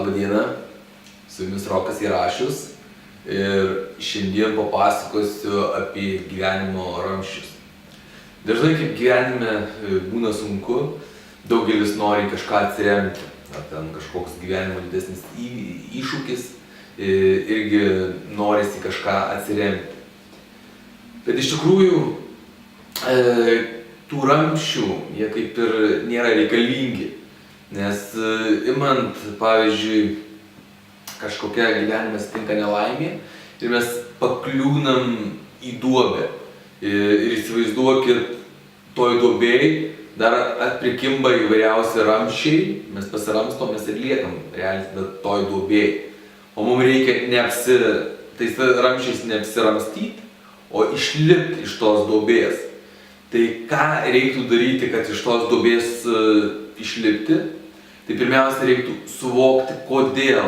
Labą dieną, su jumis Rokas Jarašius ir šiandien papasakosiu apie gyvenimo ramsčius. Dažnai kaip gyvenime būna sunku, daugelis nori kažką atsiremti, ar ten kažkoks gyvenimo didesnis iššūkis, irgi norisi kažką atsiremti. Bet iš tikrųjų tų ramsčių jie kaip ir nėra reikalingi, nes imant, pavyzdžiui, kažkokia gyvenime atsitinka nelaimė ir mes pakliūnam į duobę. Ir įsivaizduokit, toj duobėj dar prikimba įvairiausi ramsčiai, mes pasiramstom, mes ir liekam realiai toj duobėj. O mums reikia tais ramsčiais neapsiramstyti, o išlipti iš tos duobės. Tai ką reiktų daryti, kad iš tos duobės išlipti? Tai pirmiausia, reiktų suvokti, kodėl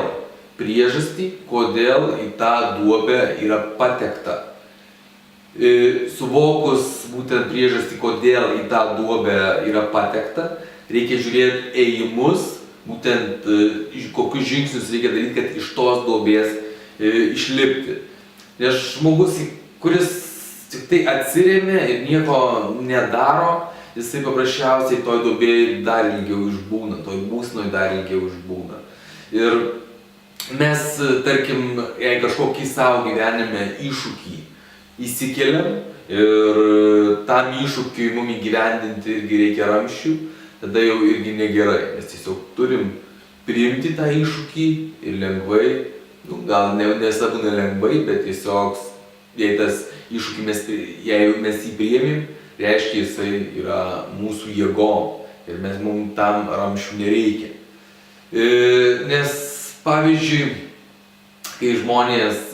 priežastį, kodėl į tą duobę yra patekta. Suvokus būtent priežastį, kodėl į tą duobę yra patekta, reikia žiūrėti ėjimus, būtent kokius žingsnius reikia daryti, kad iš tos duobės išlipti. Nes žmogus, kuris tik tai atsiremia ir nieko nedaro, jisai paprasčiausiai toj duobėj dar ilgiau išbūna, toj būsenoj dar ilgiau išbūna. Ir mes, tarkim, jei kažkokį savo gyvenime iššūkį įsikeliam ir tam iššūkiui mums įgyvendinti irgi reikia ramsčių, tada jau irgi negerai. Mes tiesiog turim priimti tą iššūkį ir lengvai, gal ne visada būna lengvai, bet tiesiog, jei tas iššūkį jei mes jį priėmėm, reiškia jisai yra mūsų jėgom ir mums tam ramsčių nereikia. Nes, pavyzdžiui, kai žmonės,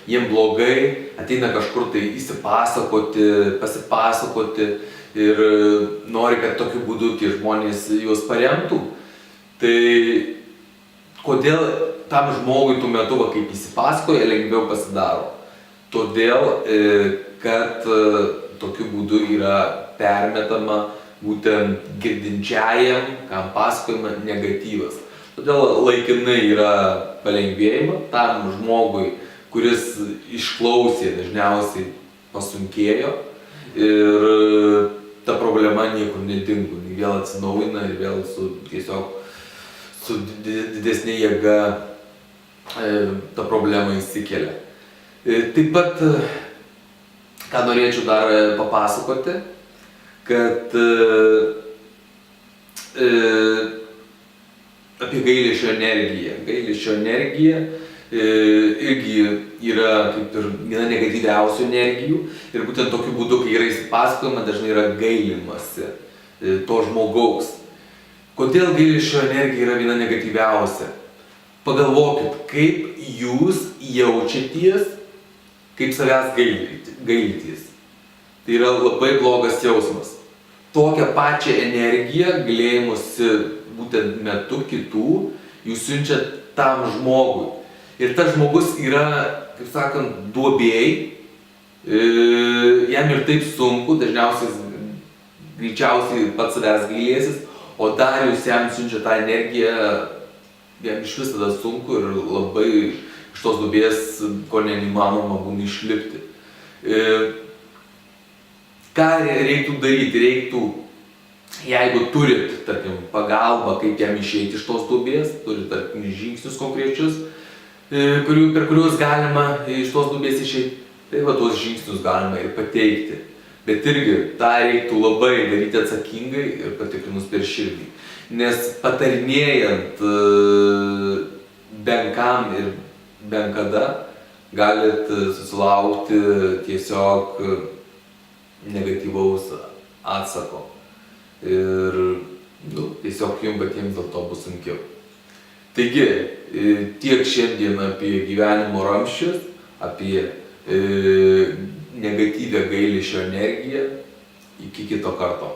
jiem blogai, ateina kažkur tai įsipasakoti, pasipasakoti ir nori, kad tokiu būdu tie žmonės juos paremtų, tai kodėl tam žmogui tuo metu, kaip įsipasakoja, lengviau pasidaro? Todėl, kad tokiu būdu yra permetama būtent girdinčiajam, kam pasakojama, negatyvas. Todėl laikinai yra palengvėjama tam žmogui, kuris išklausė, dažniausiai pasunkėjo ir ta problema niekur nedingo, vėl atsinaujina ir vėl su didesnė jėga ta problema įsikelia. Taip pat, ką norėčiau dar papasakoti, kad apie gailesčio energiją. Gailesčio energija irgi yra kaip ir viena negatyviausių energijų ir būtent tokiu būdu, kai yra įsipasakojama, dažnai yra gailimasi to žmogaus. Kodėl gailesčio energija yra viena negatyviausia? Pagalvokit, kaip jūs jaučiatės, kaip savęs gailitės. Tai yra labai blogas jausmas. Tokią pačią energiją, galėjimusi būtent metu kitų, jūs siunčiat tam žmogui. Ir tas žmogus yra, kaip sakant, duobėj, jam ir taip sunku, greičiausiai pats savęs gailėsis, o dar jūs jam siunčia tą energiją, jam iš vis tada sunku ir labai iš tos duobės, ko neįmanoma būna išlipti. Ką reiktų daryti? Reiktų, jeigu turit, tarkim, pagalbą, kaip jam išeiti iš tos duobės, turit, tarkim, žingsnius konkrečius, per kuriuos galima iš tos duobės išeiti, tai tos žingsnius galima ir pateikti. Bet irgi tą reiktų labai daryti atsakingai ir patikrinus per širdį. Nes patarinėjant bent kam ir bent kada galit susilaukti tiesiog negatyvaus atsako. Ir tiesiog jums patiems dėl to bus sunkiau. Taigi, tiek šiandien apie gyvenimo ramsčius, apie negatyvią gailesčio energiją. Iki kito karto.